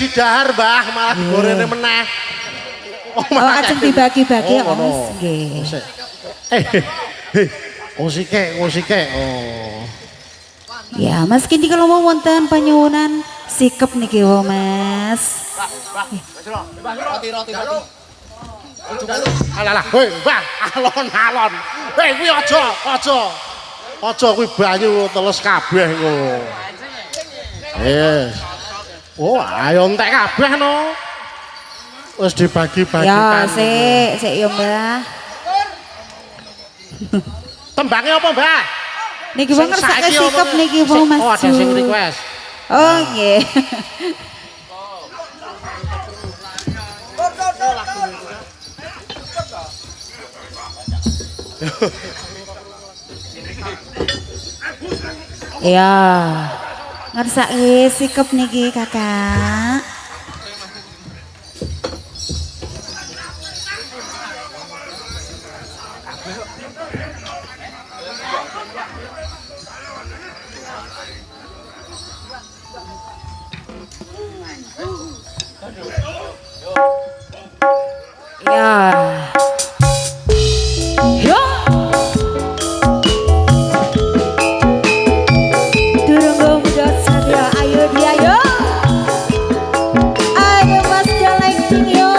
didahar Mbah malah digorene meneh. Oh ajeng dibagi-bagi kok Mas. Nggih. Musike. Oh. Ya, Mas kini kalau mau wonten panyuwunan sikep niki wo Mas. Roti. Alah, hei, Mbah, alon. Hei, kuwi aja kuwi banyu teles kabeh ku. Yes. Oh, ayo entek kabeh no. Wis dibagi-bagikan. Ya, sik ya Mbah. Tembange apa, Mbah? Niki wong ngersake sikep niki wo Mas. Oh, ada sing request. Oh, nggih. Ya, ngersake sikep niki Kakak. Ya. Yo. Durung muda saja ayo dia yo. Ayo Mas Jaleng yo.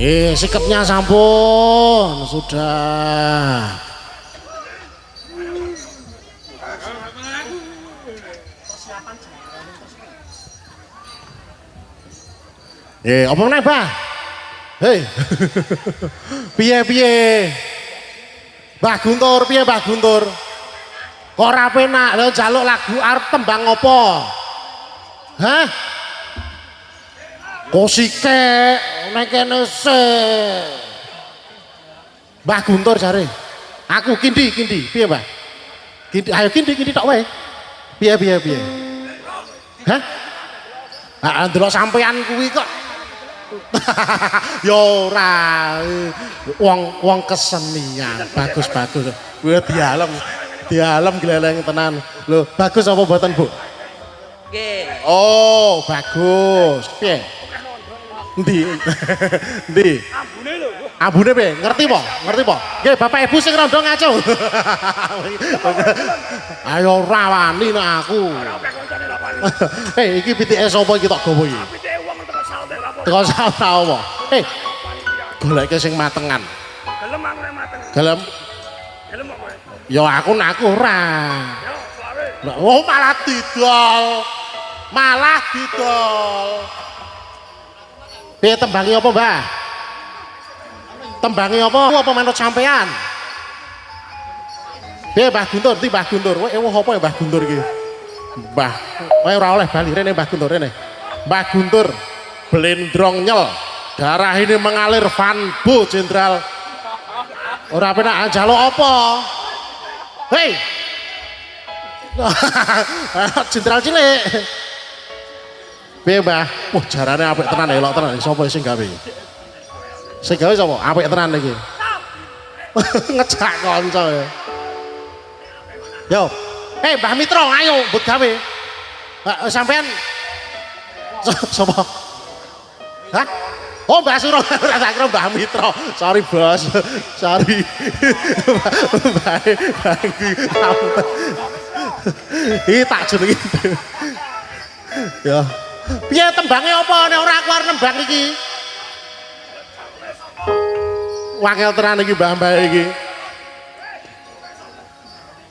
Sikapnya sampun sudah. Apa meneh, Bah? Hei. Piye? Mbah Guntur, piye Mbah Guntur? Kok ora penak lho njaluk lagu arep tembang apa? Hah? Kosike nek kene sik. Mbah Guntur jare. Aku kindi. Piye, Mbah? Kindi, ayo kindi tok wae. Piye? Hah? Ah, ndelok sampean kuwi kok. Ya ora. Wong kesenian. Bagus. Kuwi dialem gleleng tenan. Lho, bagus apa mboten, Bu? Nggih. Oh, bagus. Piye? Endi? Ambune lho. Ambune piye? Ngerti po? Nggih, Bapak Ibu sing rondo ngaco. Ayo ora wani nek aku. Hei, iki pitike sapa iki tok gawa iki? Pitike wong teko salter apa? Teko salter apa? Hei. Goleke sing matengan. Gelem aku nek mateng. Gelem? Gelem apa? Ya aku ora. Yo, suare. Oh, malah didol. Piye tembangi apa, Mbah? Tembangi apa? Apa manut sampean? Piye Mbah Guntur? Mbah Guntur. Kowe apa ya Mbah Guntur iki? Mbah, kowe ora oleh bali rene Mbah Guntur rene. Mbah Guntur blendrong nyel. Darah ini mengalir Van Bo Jenderal. Ora penak njaluk apa? Hei. Jenderal cilik. Piye, Mbah? Wah, jarane apik tenan elok tenan. Sapa sing gawe? Sing gawe sapa? Apik tenan iki. Ngejak kanca ya. Yo. Hei, Mbah Mitra, ayo mbut gawe. Sampean sapa? Hah? Oh, Mbah Suro, ora tak kira Mbah Mitra. Sorry, Bos. Sorry. Mbah. Iki tak jenengi. Ya. Piye tembange apa nek ora aku arep nembang iki? Wakil tenan iki Mbah iki.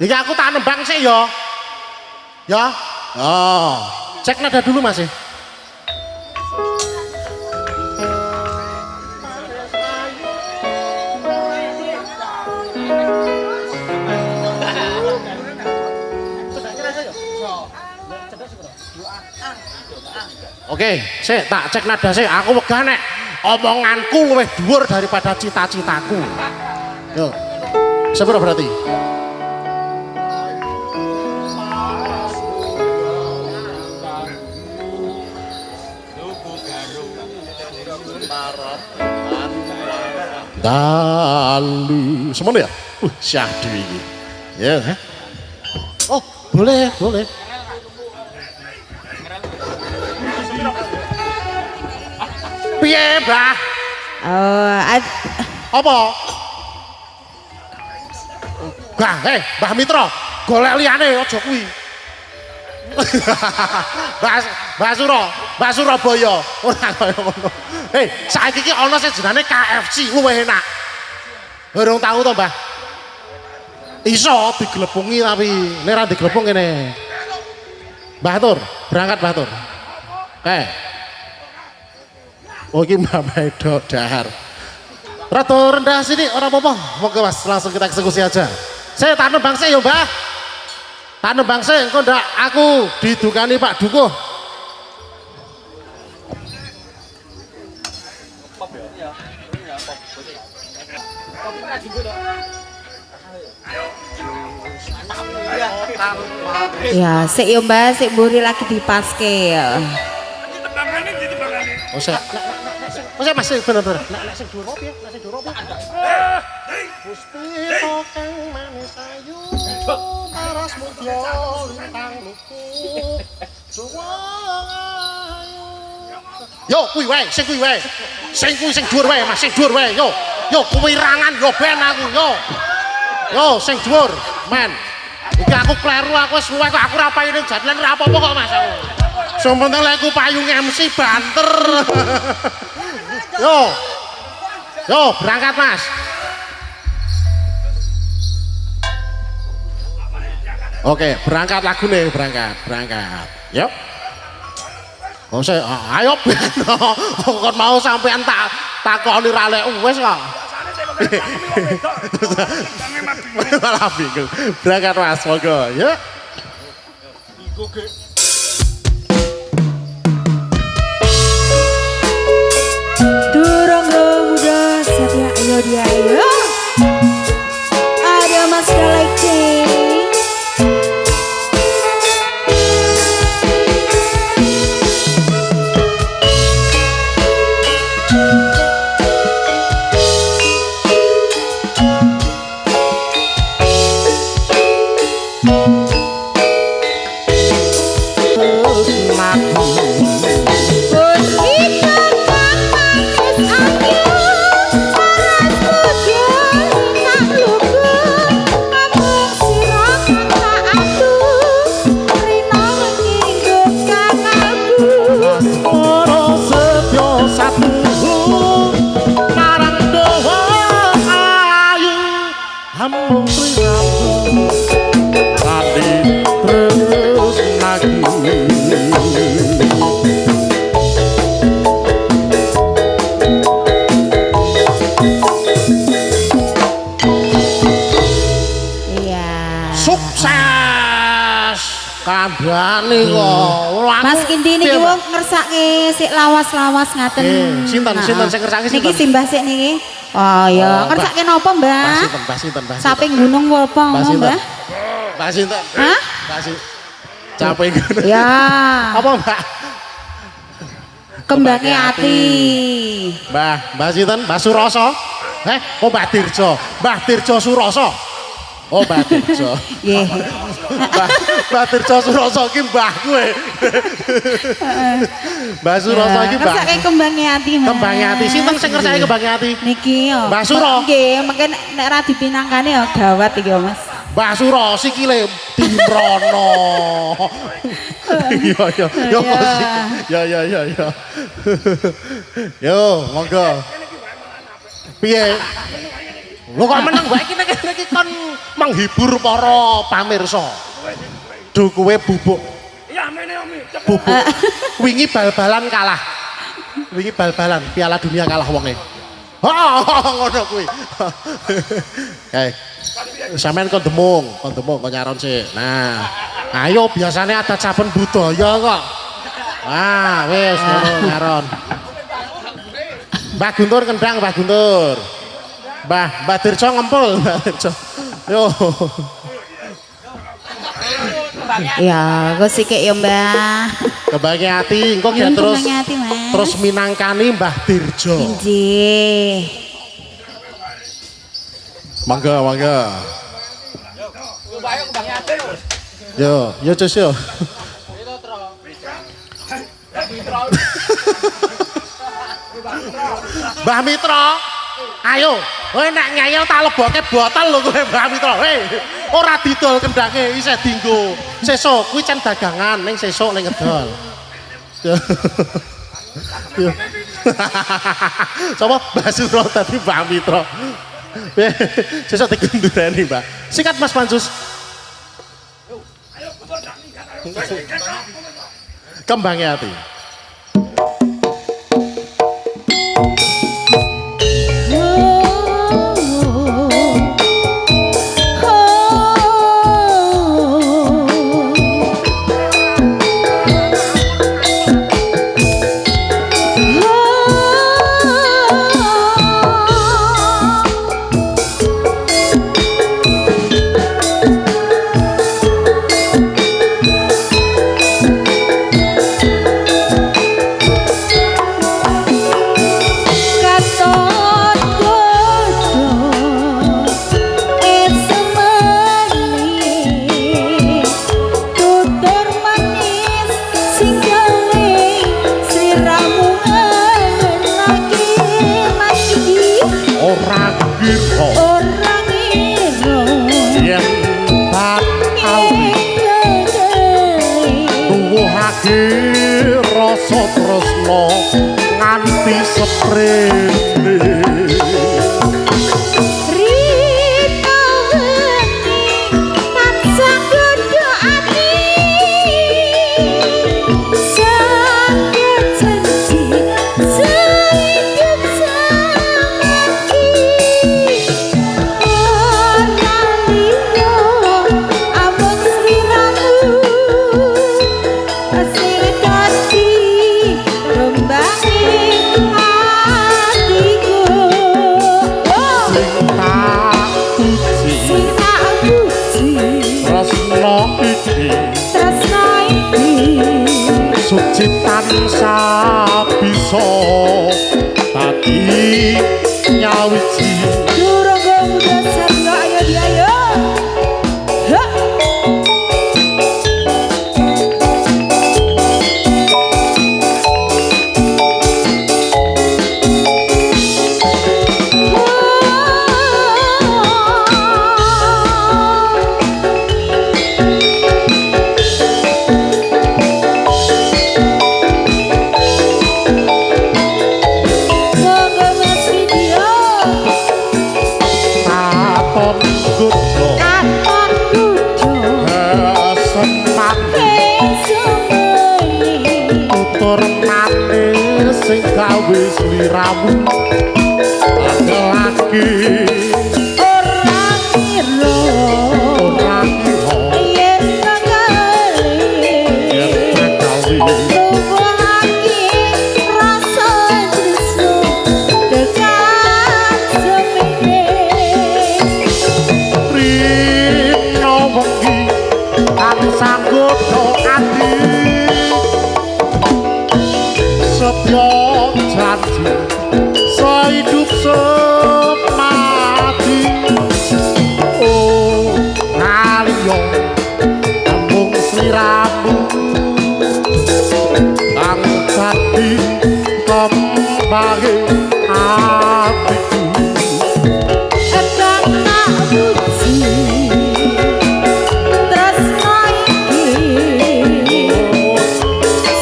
Iki aku tak nembang sik ya. Ya. Oh. Cek nada dulu Mas. Oke, sik tak cek nada sik. Aku wegah nek omonganku luwih dhuwur daripada cita-citaku. Yo. Sepiro berarti? Dalu. Semono ya? Syahdu iki. Ya, ha? Oh, boleh. Piye, Mbah? Apa? Mbah Mitra, golek liyane aja kuwi. Mbah Surabaya. Ora kaya ngono. Hei, saiki iki ana sing jenenge KFC, luwih enak. Durung tahu to, Mbah? Iso diglepungi tapi nek ora diglepung kene. Mbah Tur, berangkat Mbah Tur. Oh ini Mbak Maido dahar. Rada rendah sini orang apa-apa. Oke Mas, langsung kita eksekusi aja. Saya tak nembang saya ya Mbak. Tak nembang saya, engkau ndak aku didukani Pak Dukuh. Ya, sik yo Mbak, sik mburi lagi dipaske ya. Oh saya masih bener-bener. Nek sing dhuwur piye? Nek sing dhuwur piye? Gusti kang manis ayu, paras mudya lintang luku. Yo kuwi wae, sing kuwi wae. Sing dhuwur wae, Mas, sing dhuwur wae. Yo kuwi rangan yo ben aku yo. Yo sing dhuwur, men. Iki aku kleru aku wis luwih kok aku ora paine jadilan ora apa-apa kok Mas aku. Sing penting lek aku payung MC banter. Yo. Yo, berangkat Mas. Oke, berangkat lagu nih, berangkat. Yuk. Oh saya, ayo beno. Kon mau sampean takoni ra lek wis kok. Malah bingung. Berangkat Mas, monggo. Yuk. Durung muda setia ayo dia ayo. Ada Mas Galaxy. Kandhane kok. Mas Kindi niki wong ngersake sik lawas-lawas ngaten. Sinten sing ngersake sinten? Niki simbah sik niki. Oh ya, ngersake napa, Mbah? Mbah sinten? Saping gunung apa ngono, Mbah? Mbah sinten? Hah? Mbah sinten? Capek gunung. Ya. Apa, Mbak? Kembange ati. Mbah sinten? Mbah Suroso? Oh Mbah Dirjo. Mbah Dirjo Suroso. Oh Mbah Dirjo. Nggih. Mbah Dirjo Suroso ki mbah kowe. Mbah Suroso ki mbah. Ngersake kembange ati, Mas. Kembange ati. Sinten sing ngersake kembange ati? Niki yo. Mbah Suro. Nggih, mungkin nek ra dipinangkane ya gawat iki yo, Mas. Mbah Suro sikile dimrono. Yo. Yo, monggo. Piye? Lho kok meneng wae iki kon menghibur para pamirsa. Duh kowe bubuk. Iya mene Omi. Bubuk. Wingi bal-balan kalah. Wingi bal-balan Piala Dunia kalah wonge. Ngono kuwi. Kae. Sampeyan kon demung kon nyaron sik. Nah, ayo biasanya adat saben budaya kok. Ah, wis ngono nyaron. Mbah Guntur kendang, Mbah Guntur. Mbah Dirjo ngempul, Mbah Dirjo. Yo. Ya, kok sikik ya, Mbah. Kembange ati engko Nyuwun terus kembange ati, Mas. terus minangkani Mbah Dirjo. Nggih. Mangga. Yo, Cus yo. Mbah Mitra, ayo, kowe nek ngeyel tak lebokke botol lho kowe Mbah Mitra. Ora didol kendange isih dienggo. Sesuk kuwi cen dagangan ning sesuk ning ngedol. Yo. Sopo Mbah Suro tadi Mbah Mitra. Sesuk digundureni, Mbah. Sikat Mas Pansus. Kembange ati. Rasa tresno nganti seprene kudo katon kudo semat semeni tutur manis sing gawe sliramu lagi orang kira orang kira yen kekali yen kekali nuwuhake rasa tresno dekat semene rino wengi kang sanggup ati setya janji sehidup semati oh kaliyo ambung sliramu kang dadi kembange atiku Edang nak puji tresno iki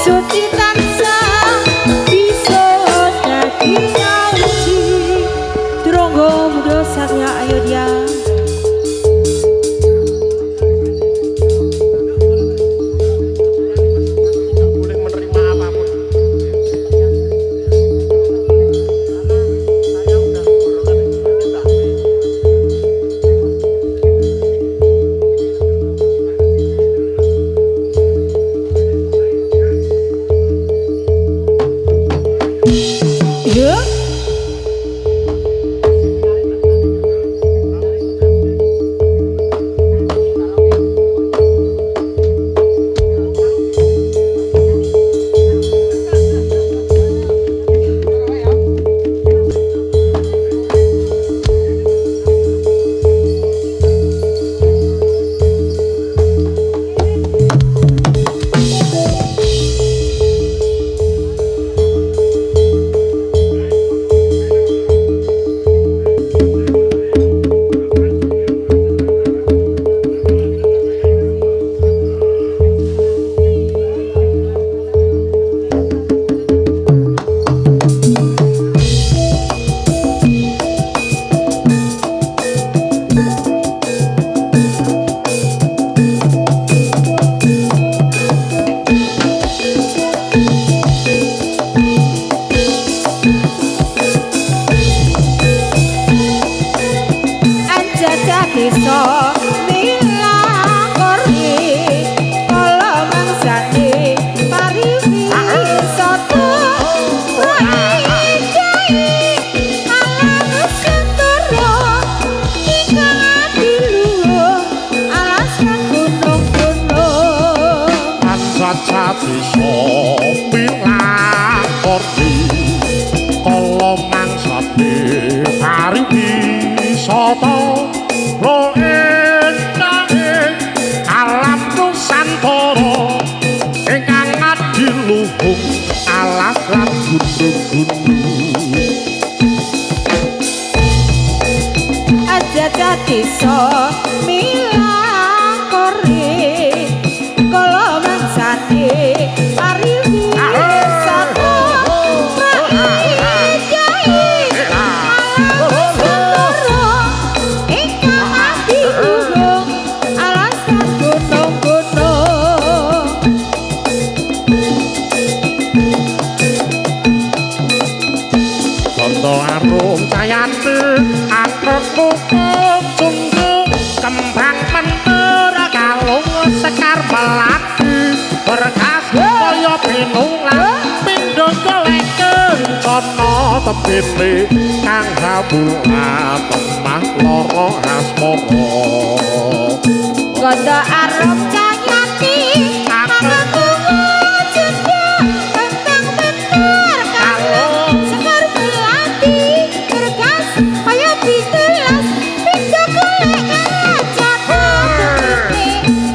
suci tansah bisa dadi nyauci Dronggo muda satya ayo dia boleh menerima apapun saya udah ya anjajah desa milakori kala mangsane pariwi soto raijai alang sentara ingkang adiluhung alasan gunung-gunung anjaja bisa milakoni kala mangsane pariwi soto lo endange alam nusantara ingkang adiluhung alas lan gunung-gunung anjajah desa milakori kala mangsane pariwi soto raijai alang sentara ingkang adiluhung alasan gunung-gunung Bondo arum cayante angkrep kukup sungguh kembang menur kalung sekar melati berkas kaya pinunglan pindho golek kencana tembene kang gabungan temah loro asmara Gondo arum cayati anakku jendya tentang bener kalung sekar melati berkas kaya pitulas pindah golek kaca tembene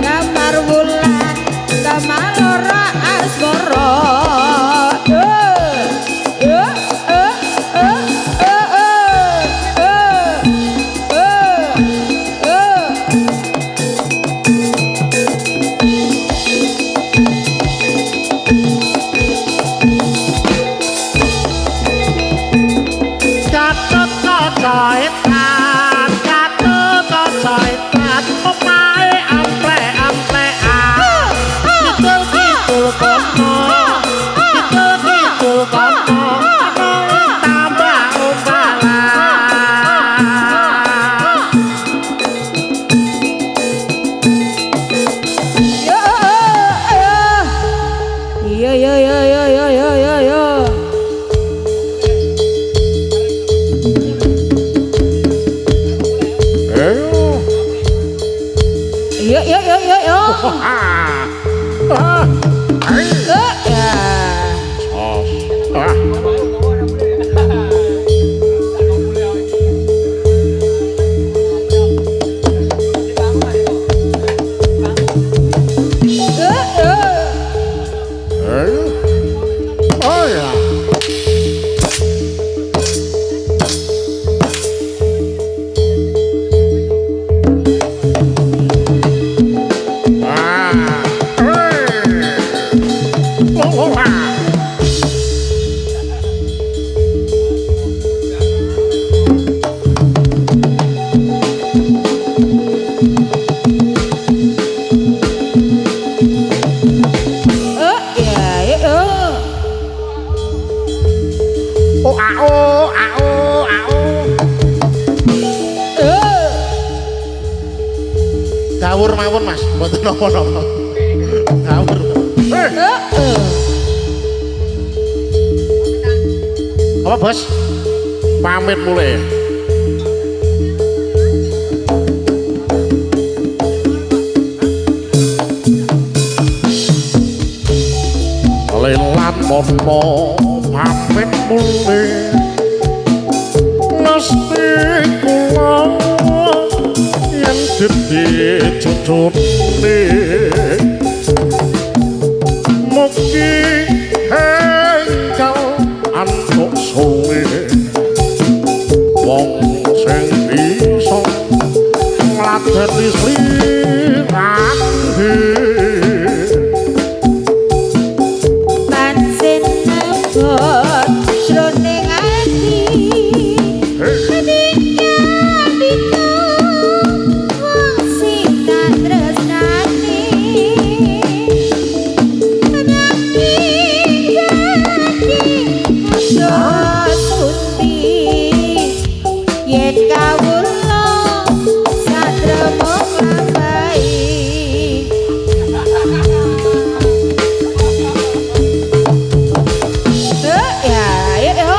gambar wulan gambar loro asmara Catet kaca etan, catet kaca tambah umpalan. Yo yo yo yo yo yo yo yo. Yo yo yo yo yo. Ya. Oh ya. Ya yo. Oh ao ao ao. Gawur mawon Mas, mboten napa-napa. Gawur. Apa Bos? Pamit mulai. Lelan mono pamit mulai. Mesti kula yen dadi cucune mugi engkau antuk suwe wong sing bisa ngladeni slirahe Pansen nebot jroning ati. Ketika dito wong sing tak tresnani. Nanging dadi suti yen kawula satremo nglampahi. Ya, ya, ya.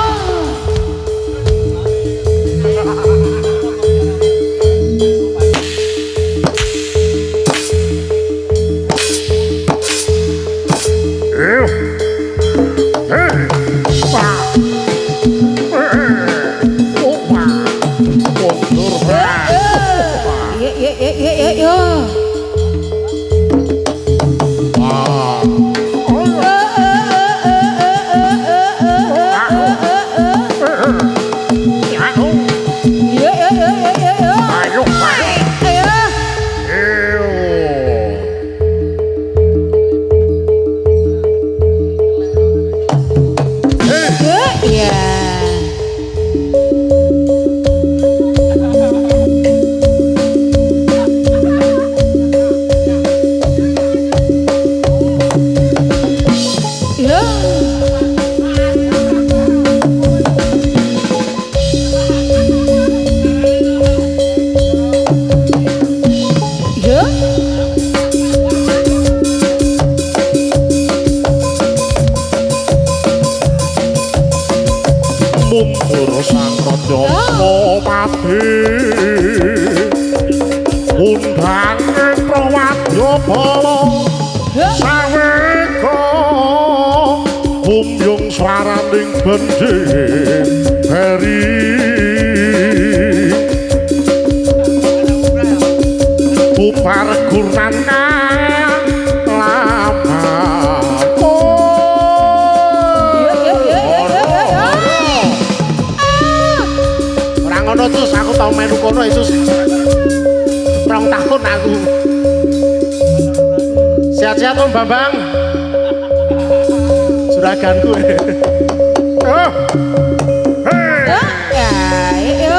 Ya, ya, ya, ya, ya, ya. Ya, ya, ya, ya, ya, ya. Ayo. Ya, ya. Ya. Ya. Mundur sang raja mati undang prawadya bala saweka bumyung swaraning bendhe heri bubar gurnana lama ngono terus aku tau melu kono Yesus 2 tahun aku sehat-sehat Om Bambang juraganku oh. Hey. Ya, ya. Ayo.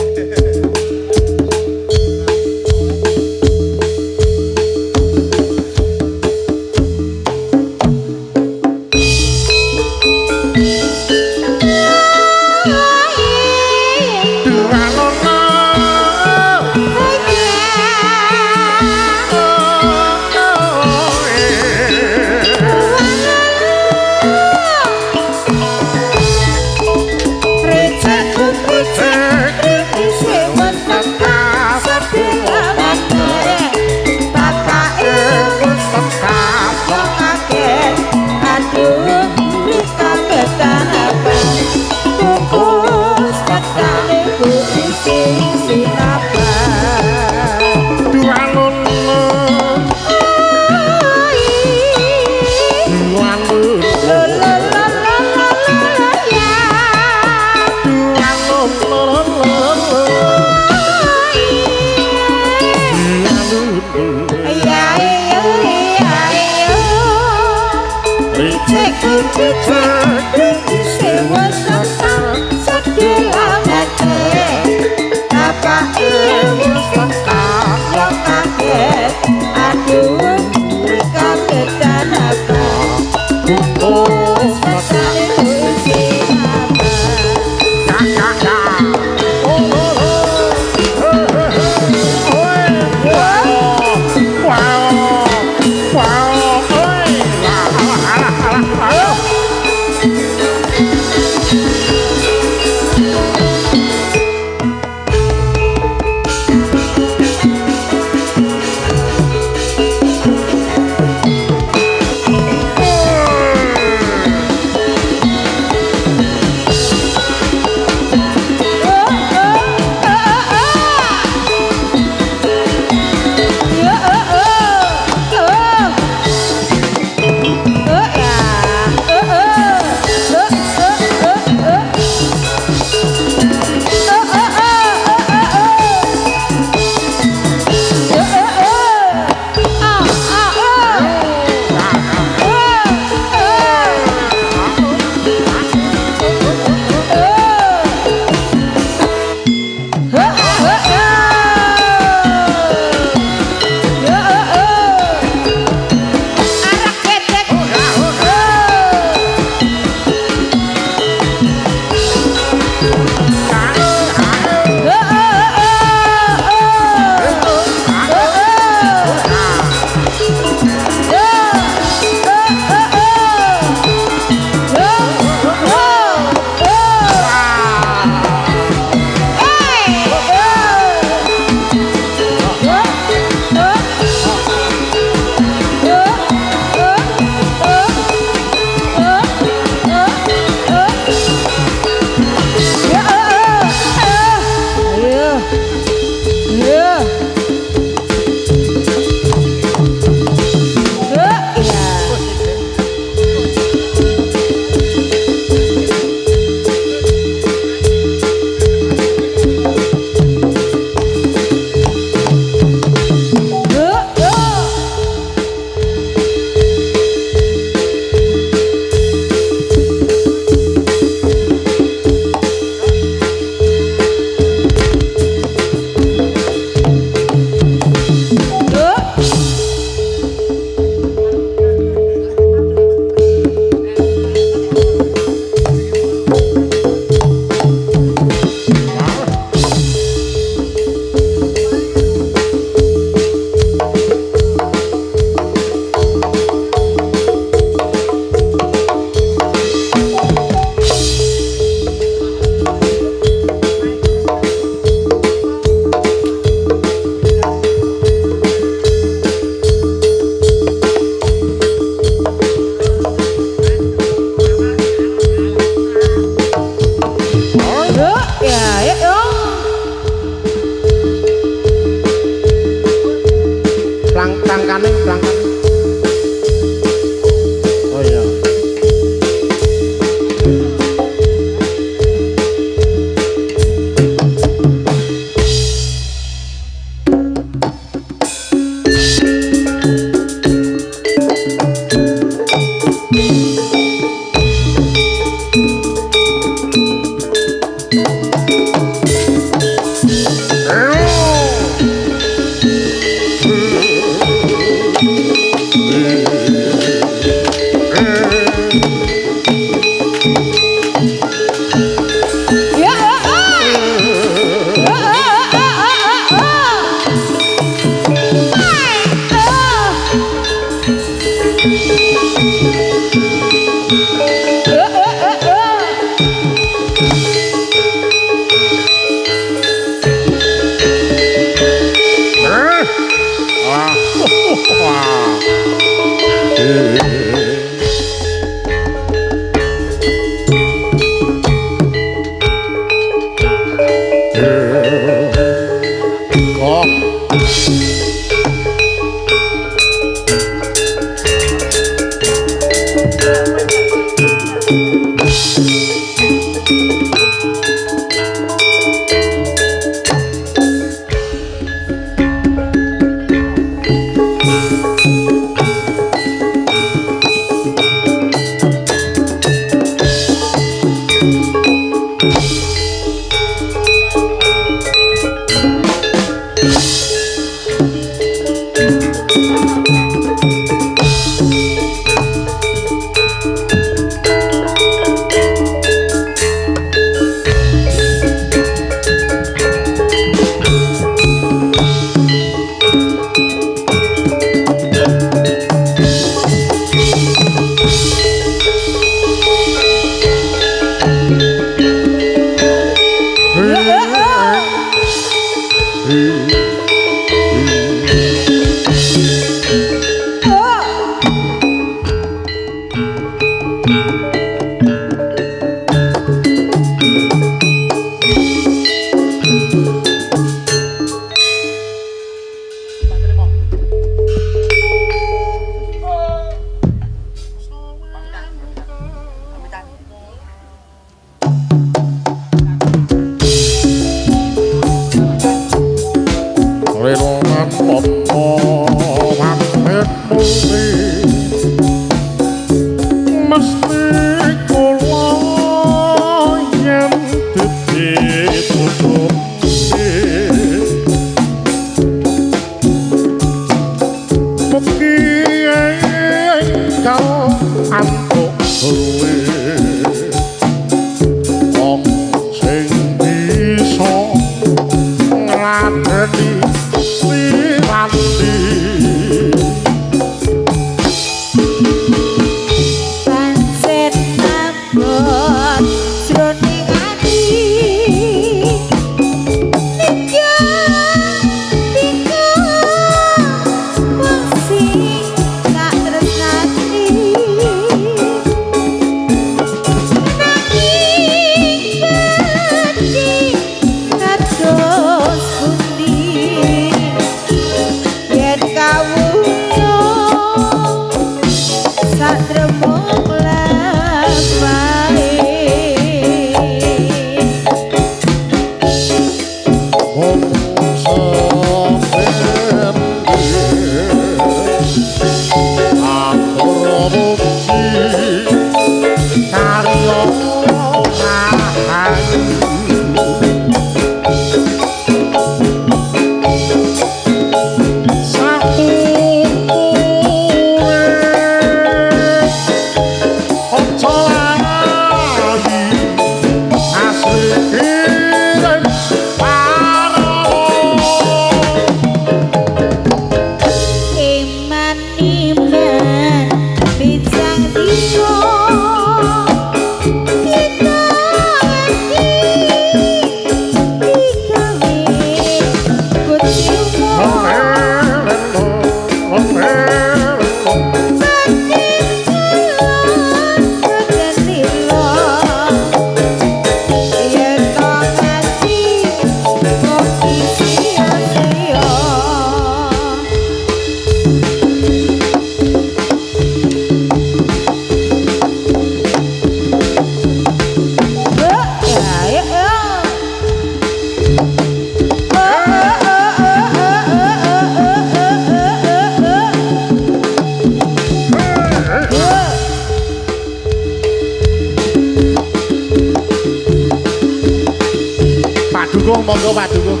monggo Pak Dukung.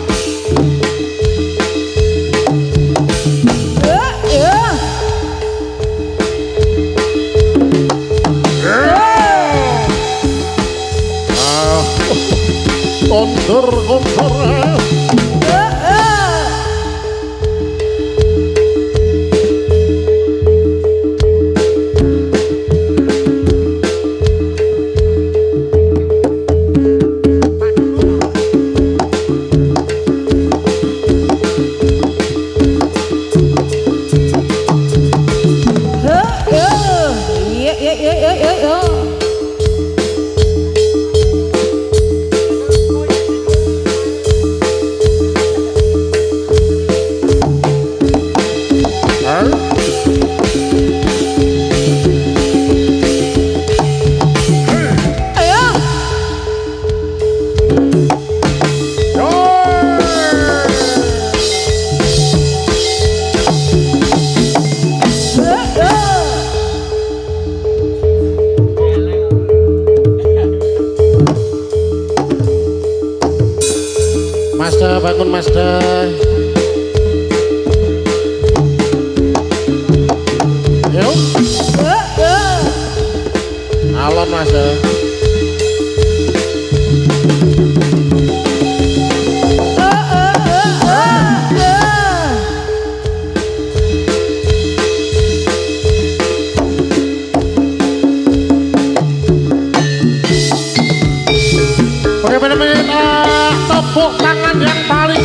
Kontor. Masda bangun Masda. Yuk. Alon Masda. Oke, benar-benar tepuk tangan yang paling